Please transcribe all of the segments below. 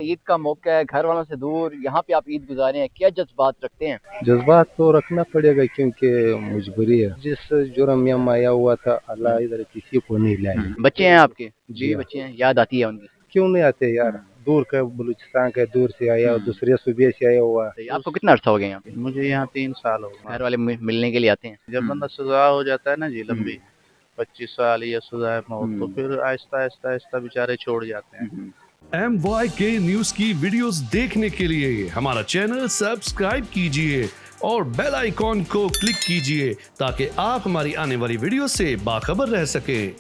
عید کا موقع ہے, گھر والوں سے دور, یہاں پہ آپ عید گزارے ہیں, کیا جذبات رکھتے ہیں؟ جذبات تو رکھنا پڑے گا کیونکہ مجبوری ہے. جس جرم میں ہم آیا ہوا تھا اللہ ادھر کسی کو نہیں لائے. بچے ہیں آپ کے؟ جی بیوی بچے ہیں, یاد آتی ہے ان کی؟ کیوں نہیں آتے یار, دور کا بلوچستان کا دور سے آیا اور دوسرے صوبے سے آیا ہوا. آپ کو کتنا عرصہ ہو گیا یہاں پہ؟ مجھے یہاں 3 سال ہو گئے. گھر والے ملنے کے لیے آتے ہیں؟ جب بندہ سزا ہو جاتا ہے نا جی لمبی 25 سال یا سزا موت, تو پھر آہستہ آہستہ آہستہ بیچارے چھوڑ جاتے ہیں. MYK نیوز کی ویڈیوز دیکھنے کے لیے ہمارا چینل سبسکرائب کیجئے اور بیل آئیکن کو کلک کیجئے تاکہ آپ ہماری آنے والی ویڈیو سے باخبر رہ سکیں.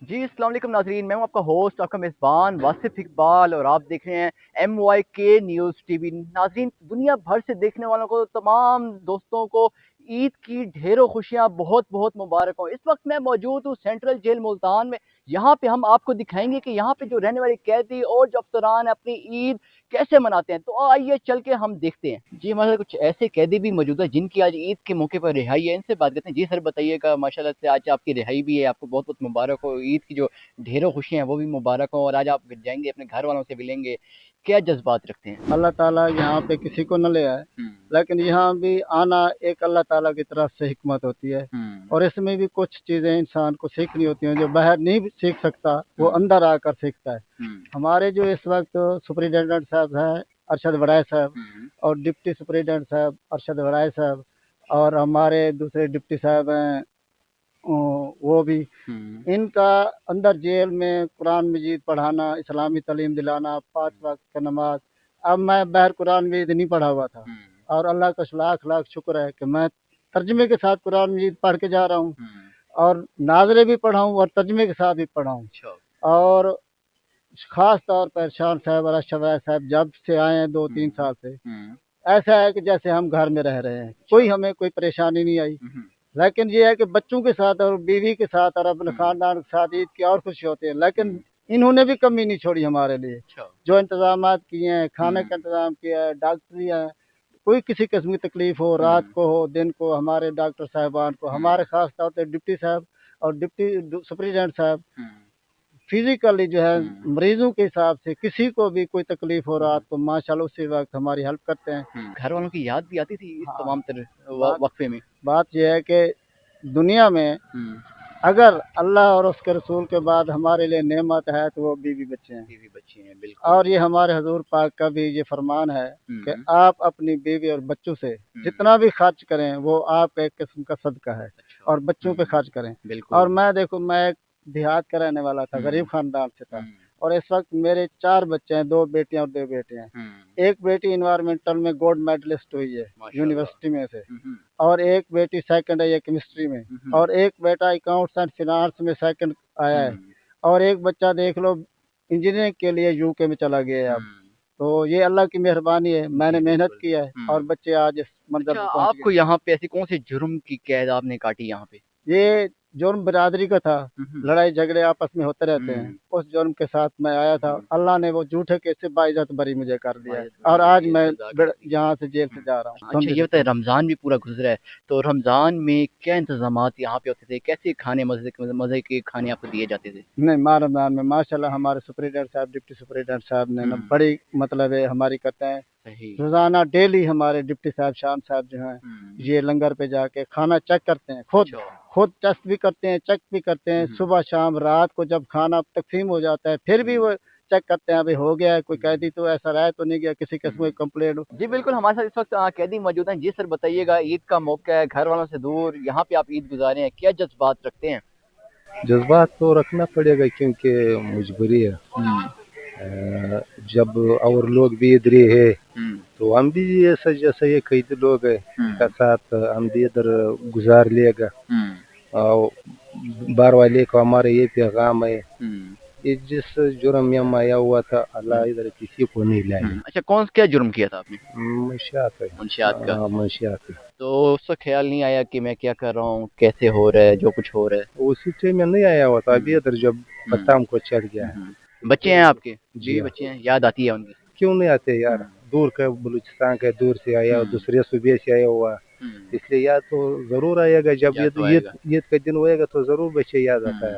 جی السلام علیکم ناظرین, میں ہوں آپ کا ہوسٹ, آپ کا میزبان واصف اقبال, اور آپ دیکھ رہے ہیں MYK نیوز ٹی وی. ناظرین, دنیا بھر سے دیکھنے والوں کو, تمام دوستوں کو عید کی ڈھیروں خوشیاں بہت بہت مبارک ہوں. اس وقت میں موجود ہوں سینٹرل جیل ملتان میں. یہاں پہ ہم آپ کو دکھائیں گے کہ یہاں پہ جو رہنے والے قیدی اور جو افسران اپنی عید کیسے مناتے ہیں. تو آئیے چل کے ہم دیکھتے ہیں. جی ہمارے ساتھ کچھ ایسے قیدی بھی موجود ہیں جن کی آج عید کے موقع پر رہائی ہے, ان سے بات کرتے ہیں. جی سر بتائیے گا, ماشاءاللہ سے آج آپ کی رہائی بھی ہے, آپ کو بہت بہت مبارک ہو. عید کی جو ڈھیروں خوشیاں ہیں وہ بھی مبارک ہوں, اور آج آپ جائیں گے اپنے گھر والوں سے ملیں گے, کیا جذبات رکھتے ہیں؟ اللہ تعالیٰ یہاں پہ کسی کو نہ لے آئے, لیکن یہاں بھی آنا ایک اللہ تعالیٰ کی طرف سے حکمت ہوتی ہے, اور اس میں بھی کچھ چیزیں انسان کو سیکھنی ہوتی ہیں جو باہر نہیں سیکھ سکتا, وہ اندر آ کر سیکھتا ہے. ہمارے جو اس وقت سپرنٹینڈنٹ صاحب ہیں ارشد وڑائے صاحب, اور ڈپٹی سپرنٹینڈنٹ صاحب ارشد وڑائے صاحب, اور ہمارے دوسرے ڈپٹی صاحب ہیں وہ بھی, ان کا اندر جیل میں قرآن مجید پڑھانا, اسلامی تعلیم دلانا, 5 وقت کا نماز. اب میں باہر قرآن مجید نہیں پڑھا ہوا تھا, اور اللہ کا لاکھ لاکھ شکر ہے کہ میں ترجمے کے ساتھ قرآن مجید پڑھ کے جا رہا ہوں, اور ناظرے بھی پڑھاؤں اور ترجمے کے ساتھ بھی پڑھاؤں. اور خاص طور پر شان صاحب اور ارشد صاحب جب سے آئے ہیں 2-3 سال سے, ایسا ہے کہ جیسے ہم گھر میں رہ رہے ہیں, کوئی ہمیں کوئی پریشانی نہیں آئی. لیکن یہ ہے کہ بچوں کے ساتھ اور بیوی کے ساتھ اور اپنے خاندان کے ساتھ عید کی اور خوشی ہوتی ہے, لیکن انہوں نے بھی کمی نہیں چھوڑی ہمارے لیے. جو انتظامات کیے ہیں, کھانے کا انتظام کیا ہے, ڈاکٹری ہے, کوئی کسی قسم کی تکلیف ہو, رات کو ہو دن کو, ہمارے ڈاکٹر صاحبان کو, ہمارے خاص طور پہ ڈپٹی صاحب اور ڈپٹی سپرنٹینڈنٹ صاحب فزیکلی جو ہے مریضوں کے حساب سے کسی کو بھی کوئی تکلیف ہو رات کو ماشاءاللہ اسی وقت ہماری ہیلپ کرتے ہیں. گھر والوں کی یاد بھی آتی تھی اس تمام وقفے میں؟ بات یہ ہے کہ دنیا میں اگر اللہ اور اس کے رسول کے بعد ہمارے لیے نعمت ہے تو وہ بیوی بچے ہیں. بیوی بچے ہیں, بالکل. اور یہ ہمارے حضور پاک کا بھی یہ فرمان ہے کہ آپ اپنی بیوی اور بچوں سے جتنا بھی خرچ کریں وہ آپ کا ایک قسم کا صدقہ ہے, اور بچوں پہ خرچ کریں. اور میں دیکھو, میں ایک دیہات کا رہنے والا تھا, غریب خاندان سے تھا, اور اس وقت میرے 4 بچے ہیں, 2 بیٹیاں اور 2 بیٹے ہیں. ایک بیٹی انوائرمنٹل میں گولڈ میڈلسٹ ہوئی ہے یونیورسٹی میں سے, اور ایک بیٹی سیکنڈ ہے یہ کیمسٹری میں, اور ایک بیٹا اکاؤنٹس اینڈ فنانس میں سیکنڈ آیا ہے, اور ایک بچہ دیکھ لو انجینئرنگ کے لیے UK میں چلا گیا ہے. اب تو یہ اللہ کی مہربانی ہے, میں نے محنت کی ہے, اور بچے آج اس منظر پہ پہنچ آپ گئے. کو یہاں پہ ایسی کون سے جرم کی قید آپ نے کاٹی یہاں پہ؟ یہ جرم برادری کا تھا, لڑائی جھگڑے آپس میں ہوتے رہتے ہیں, اس جرم کے ساتھ میں آیا تھا. اللہ نے وہ جھوٹے کیس سے باعزت بری مجھے کر دیا ہے, اور آج میں یہاں سے جیل سے جا رہا ہوں. اچھا یہ بتائیں, رمضان بھی پورا گزرا ہے, تو رمضان میں کیا انتظامات یہاں پہ ہوتے تھے, کیسے کھانے مزے کے کھانے آپ کو دیے جاتے تھے؟ نہیں, ماہ رمضان میں ماشاءاللہ ہمارے سپرنٹینڈنٹ صاحب ڈپٹی سپرنٹینڈنٹ صاحب نے بڑی مطلب ہے ہماری کرتے ہیں. روزانہ ڈیلی ہمارے ڈپٹی صاحب شان صاحب جو ہیں یہ لنگر پہ جا کے کھانا چیک کرتے ہیں, خود ٹیسٹ بھی کرتے ہیں, چیک بھی کرتے ہیں, صبح شام رات کو جب کھانا تقسیم ہو جاتا ہے پھر بھی وہ چیک کرتے ہیں ابھی ہو گیا ہے, کوئی قیدی تو ایسا رہ تو نہیں گیا کسی قسم کی کمپلینٹ. جی بالکل, ہمارے ساتھ اس وقت قیدی موجود ہیں. جی سر بتائیے گا, عید کا موقع ہے, گھر والوں سے دور, یہاں پہ آپ عید گزارے ہیں, کیا جذبات رکھتے ہیں؟ جذبات تو رکھنا پڑے گا کیونکہ مجبوری ہے. جب اور لوگ بھی ادھر ہی ہے تو ہم بھی ایسا جیسا یہ قیدی لوگ ہیں کا ساتھ ہم بھی ادھر گزار لے گا. اور بار والے کو ہمارے یہ پیغام ہے, یہ جس جرم میں ہم آیا ہوا تھا اللہ ادھر کسی کو نہیں لائے. اچھا, کیا جرم کیا تھا آپ نے؟ منشیات ہے. منشیات کا. منشیات. تو اس کا خیال نہیں آیا کہ میں کیا کر رہا ہوں, کیسے ہو رہا ہے جو کچھ ہو رہا ہے؟ اسی ٹائم میں نہیں آیا ہوا تھا, ابھی ادھر جب پتہ ہم کو چل گیا ہے. بچے ہیں آپ کے؟ جی بچے ہیں, یاد آتی ہے ان کی؟ کیوں نہیں آتے یار, دور کا بلوچستان کا دور سے آیا اور دوسرے صوبے سے آیا ہوا, اس لیے یاد تو ضرور آئے گا. جب عید کا دن ہوئے گا تو ضرور بچے یاد آتا ہے.